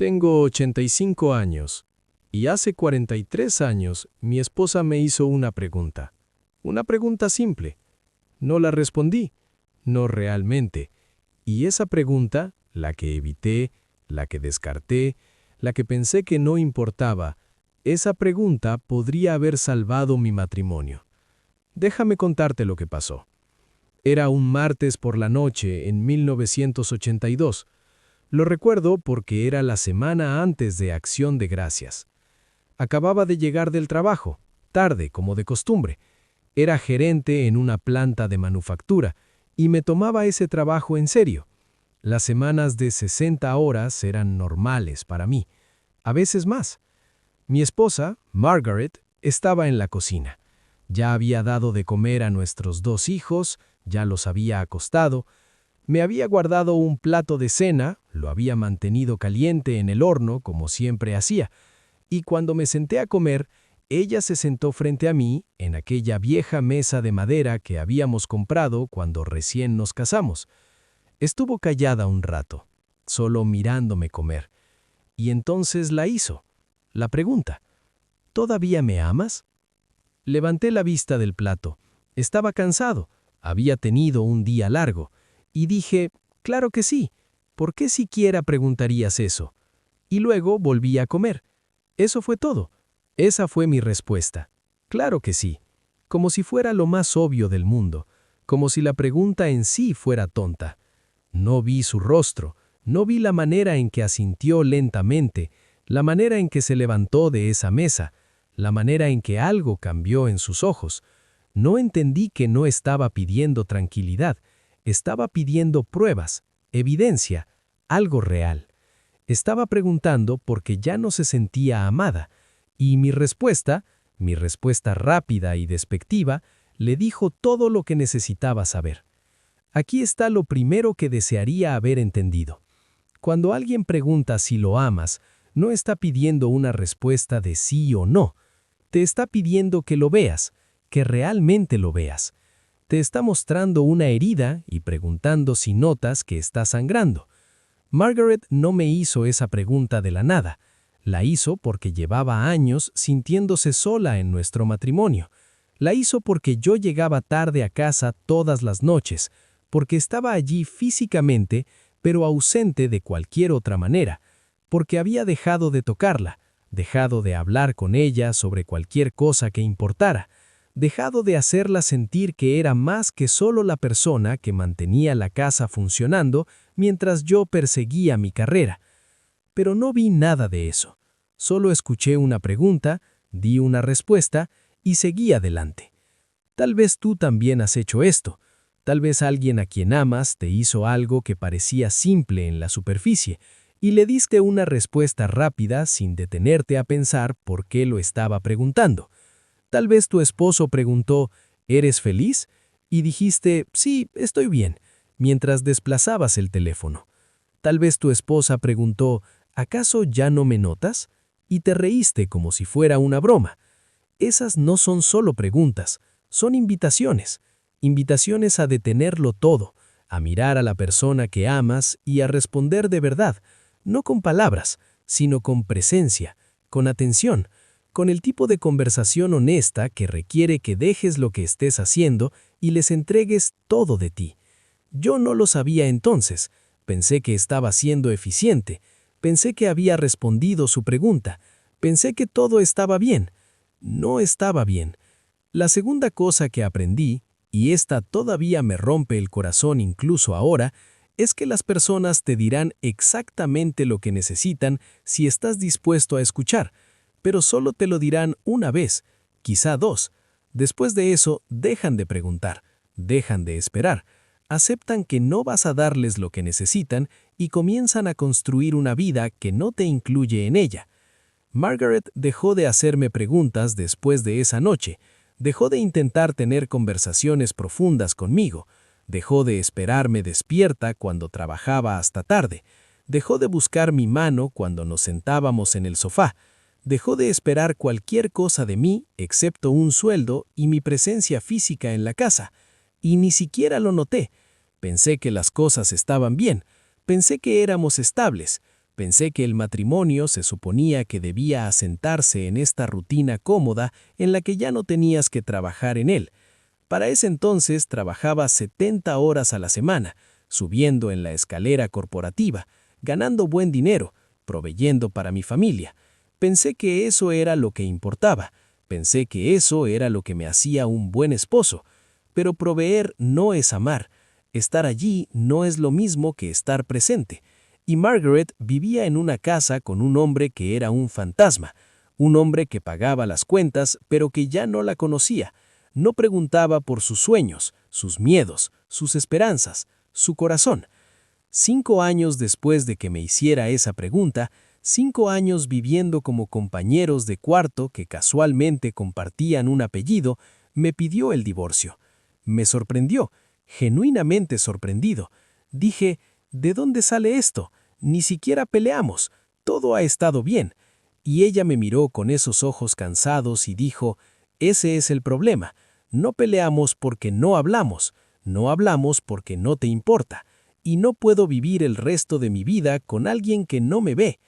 Tengo 85 años y hace 43 años mi esposa me hizo una pregunta. Una pregunta simple. No la respondí, no realmente. Y esa pregunta, la que evité, la que descarté, la que pensé que no importaba, esa pregunta podría haber salvado mi matrimonio. Déjame contarte lo que pasó. Era un martes por la noche en 1982. Lo recuerdo porque era la semana antes de Acción de Gracias. Acababa de llegar del trabajo, tarde como de costumbre. Era gerente en una planta de manufactura y me tomaba ese trabajo en serio. Las semanas de 60 horas eran normales para mí, a veces más. Mi esposa, Margaret, estaba en la cocina. Ya había dado de comer a nuestros 2 hijos, ya los había acostado. Me había guardado un plato de cena, lo había mantenido caliente en el horno como siempre hacía, y cuando me senté a comer, ella se sentó frente a mí en aquella vieja mesa de madera que habíamos comprado cuando recién nos casamos. Estuvo callada un rato, solo mirándome comer, y entonces la hizo. La pregunta: ¿todavía me amas? Levanté la vista del plato. Estaba cansado, había tenido un día largo, y dije, claro que sí, ¿por qué siquiera preguntarías eso? Y luego volví a comer. Eso fue todo. Esa fue mi respuesta. Claro que sí. Como si fuera lo más obvio del mundo, como si la pregunta en sí fuera tonta. No vi su rostro, no vi la manera en que asintió lentamente, la manera en que se levantó de esa mesa, la manera en que algo cambió en sus ojos. No entendí que no estaba pidiendo tranquilidad, estaba pidiendo pruebas, evidencia, algo real. Estaba preguntando porque ya no se sentía amada, y mi respuesta rápida y despectiva, le dijo todo lo que necesitaba saber. Aquí está lo primero que desearía haber entendido. Cuando alguien pregunta si lo amas, no está pidiendo una respuesta de sí o no. Te está pidiendo que lo veas, que realmente lo veas. Te está mostrando una herida y preguntando si notas que está sangrando. Margaret no me hizo esa pregunta de la nada. La hizo porque llevaba años sintiéndose sola en nuestro matrimonio. La hizo porque yo llegaba tarde a casa todas las noches, porque estaba allí físicamente, pero ausente de cualquier otra manera, porque había dejado de tocarla, dejado de hablar con ella sobre cualquier cosa que importara, dejado de hacerla sentir que era más que solo la persona que mantenía la casa funcionando mientras yo perseguía mi carrera. Pero no vi nada de eso. Solo escuché una pregunta, di una respuesta y seguí adelante. Tal vez tú también has hecho esto. Tal vez alguien a quien amas te hizo algo que parecía simple en la superficie y le diste una respuesta rápida sin detenerte a pensar por qué lo estaba preguntando. Tal vez tu esposo preguntó, ¿eres feliz? Y dijiste, sí, estoy bien, mientras desplazabas el teléfono. Tal vez tu esposa preguntó, ¿acaso ya no me notas? Y te reíste como si fuera una broma. Esas no son solo preguntas, son invitaciones. Invitaciones a detenerlo todo, a mirar a la persona que amas y a responder de verdad, no con palabras, sino con presencia, con atención, con el tipo de conversación honesta que requiere que dejes lo que estés haciendo y les entregues todo de ti. Yo no lo sabía entonces, pensé que estaba siendo eficiente, pensé que había respondido su pregunta, pensé que todo estaba bien. No estaba bien. La segunda cosa que aprendí, y esta todavía me rompe el corazón incluso ahora, es que las personas te dirán exactamente lo que necesitan si estás dispuesto a escuchar, pero solo te lo dirán una vez, quizá 2. Después de eso, dejan de preguntar, dejan de esperar, aceptan que no vas a darles lo que necesitan y comienzan a construir una vida que no te incluye en ella. Margaret dejó de hacerme preguntas después de esa noche, dejó de intentar tener conversaciones profundas conmigo, dejó de esperarme despierta cuando trabajaba hasta tarde, dejó de buscar mi mano cuando nos sentábamos en el sofá, dejó de esperar cualquier cosa de mí excepto un sueldo y mi presencia física en la casa, y ni siquiera lo noté. Pensé que las cosas estaban bien, pensé que éramos estables, Pensé que el matrimonio se suponía que debía asentarse en esta rutina cómoda en la que ya no tenías que trabajar en él. Para ese entonces trabajaba 70 horas a la semana, subiendo en la escalera corporativa, ganando buen dinero, proveyendo para mi familia. Pensé que eso era lo que importaba. Pensé que eso era lo que me hacía un buen esposo. Pero proveer no es amar. Estar allí no es lo mismo que estar presente. Y Margaret vivía en una casa con un hombre que era un fantasma, un hombre que pagaba las cuentas, pero que ya no la conocía. No preguntaba por sus sueños, sus miedos, sus esperanzas, su corazón. 5 años después de que me hiciera esa pregunta, 5 años viviendo como compañeros de cuarto que casualmente compartían un apellido, me pidió el divorcio. Me sorprendió, genuinamente sorprendido. Dije, ¿de dónde sale esto? Ni siquiera peleamos, todo ha estado bien. Y ella me miró con esos ojos cansados y dijo, ese es el problema. No peleamos porque no hablamos porque no te importa. Y no puedo vivir el resto de mi vida con alguien que no me ve.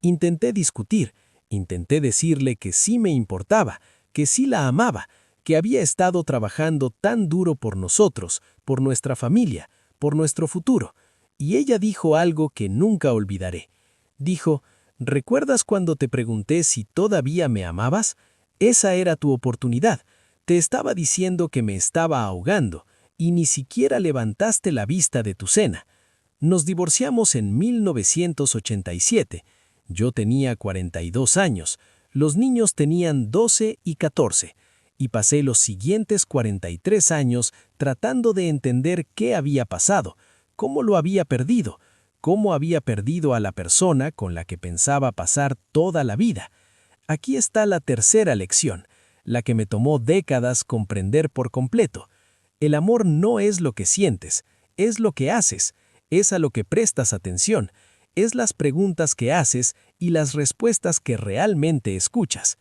Intenté discutir, intenté decirle que sí me importaba, que sí la amaba, que había estado trabajando tan duro por nosotros, por nuestra familia, por nuestro futuro. Y ella dijo algo que nunca olvidaré. Dijo, ¿recuerdas cuando te pregunté si todavía me amabas? Esa era tu oportunidad. Te estaba diciendo que me estaba ahogando, y ni siquiera levantaste la vista de tu cena. Nos divorciamos en 1987. Yo tenía 42 años, los niños tenían 12 y 14, y pasé los siguientes 43 años tratando de entender qué había pasado, cómo lo había perdido, cómo había perdido a la persona con la que pensaba pasar toda la vida. Aquí está la tercera lección, la que me tomó décadas comprender por completo. El amor no es lo que sientes, es lo que haces, es a lo que prestas atención, es las preguntas que haces y las respuestas que realmente escuchas.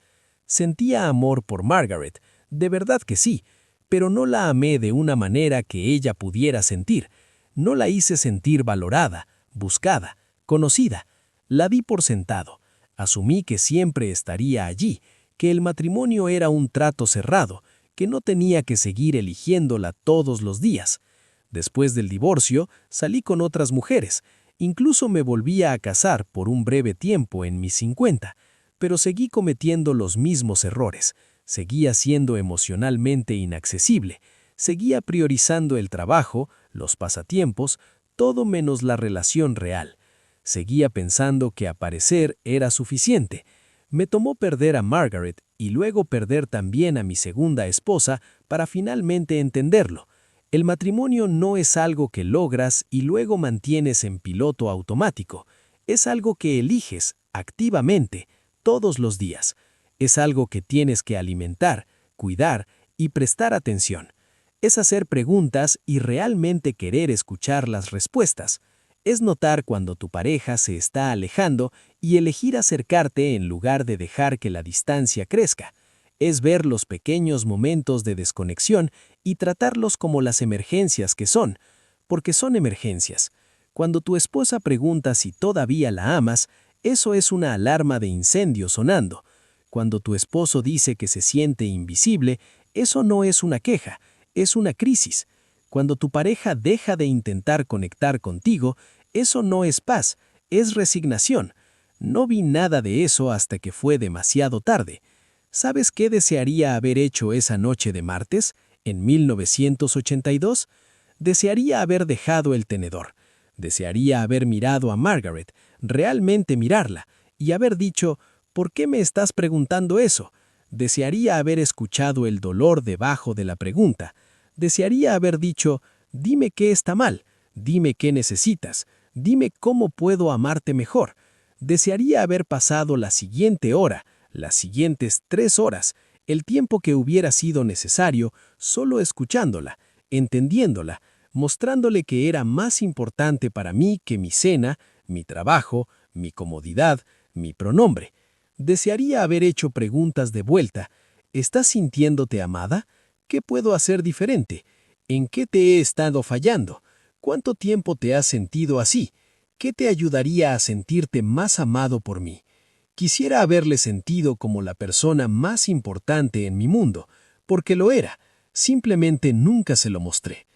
Sentía amor por Margaret, de verdad que sí, pero no la amé de una manera que ella pudiera sentir. No la hice sentir valorada, buscada, conocida. La di por sentado. Asumí que siempre estaría allí, que el matrimonio era un trato cerrado, que no tenía que seguir eligiéndola todos los días. Después del divorcio, salí con otras mujeres. Incluso me volvía a casar por un breve tiempo en mis 50, pero seguí cometiendo los mismos errores. Seguía siendo emocionalmente inaccesible. Seguía priorizando el trabajo, los pasatiempos, todo menos la relación real. Seguía pensando que aparecer era suficiente. Me tomó perder a Margaret y luego perder también a mi segunda esposa para finalmente entenderlo. El matrimonio no es algo que logras y luego mantienes en piloto automático. Es algo que eliges activamente todos los días. Es algo que tienes que alimentar, cuidar y prestar atención. Es hacer preguntas y realmente querer escuchar las respuestas. Es notar cuando tu pareja se está alejando y elegir acercarte en lugar de dejar que la distancia crezca. Es ver los pequeños momentos de desconexión y tratarlos como las emergencias que son, porque son emergencias. Cuando tu esposa pregunta si todavía la amas, eso es una alarma de incendio sonando. Cuando tu esposo dice que se siente invisible, eso no es una queja, es una crisis. Cuando tu pareja deja de intentar conectar contigo, eso no es paz, es resignación. No vi nada de eso hasta que fue demasiado tarde. ¿Sabes qué desearía haber hecho esa noche de martes, en 1982? Desearía haber dejado el tenedor. Desearía haber mirado a Margaret, realmente mirarla, y haber dicho, ¿por qué me estás preguntando eso? Desearía haber escuchado el dolor debajo de la pregunta. Desearía haber dicho, dime qué está mal, dime qué necesitas, dime cómo puedo amarte mejor. Desearía haber pasado la siguiente hora, las siguientes 3 horas, el tiempo que hubiera sido necesario, solo escuchándola, entendiéndola, mostrándole que era más importante para mí que mi cena, mi trabajo, mi comodidad, mi pronombre. Desearía haber hecho preguntas de vuelta. ¿Estás sintiéndote amada? ¿Qué puedo hacer diferente? ¿En qué te he estado fallando? ¿Cuánto tiempo te has sentido así? ¿qué te ayudaría a sentirte más amado por mí? Quisiera haberle sentido como la persona más importante en mi mundo, porque lo era, simplemente nunca se lo mostré.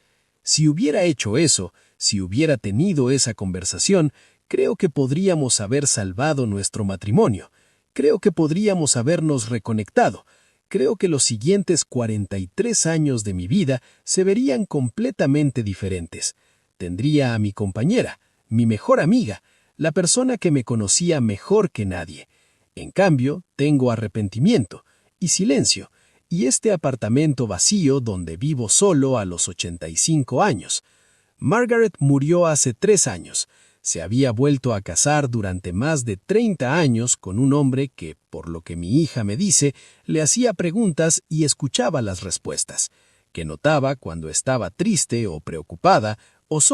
Si hubiera hecho eso, si hubiera tenido esa conversación, creo que podríamos haber salvado nuestro matrimonio. Creo que podríamos habernos reconectado. Creo que los siguientes 43 años de mi vida se verían completamente diferentes. Tendría a mi compañera, mi mejor amiga, la persona que me conocía mejor que nadie. En cambio, tengo arrepentimiento y silencio, y este apartamento vacío donde vivo solo a los 85 años. Margaret murió hace 3 años. Se había vuelto a casar durante más de 30 años con un hombre que, por lo que mi hija me dice, le hacía preguntas y escuchaba las respuestas, que notaba cuando estaba triste o preocupada o solo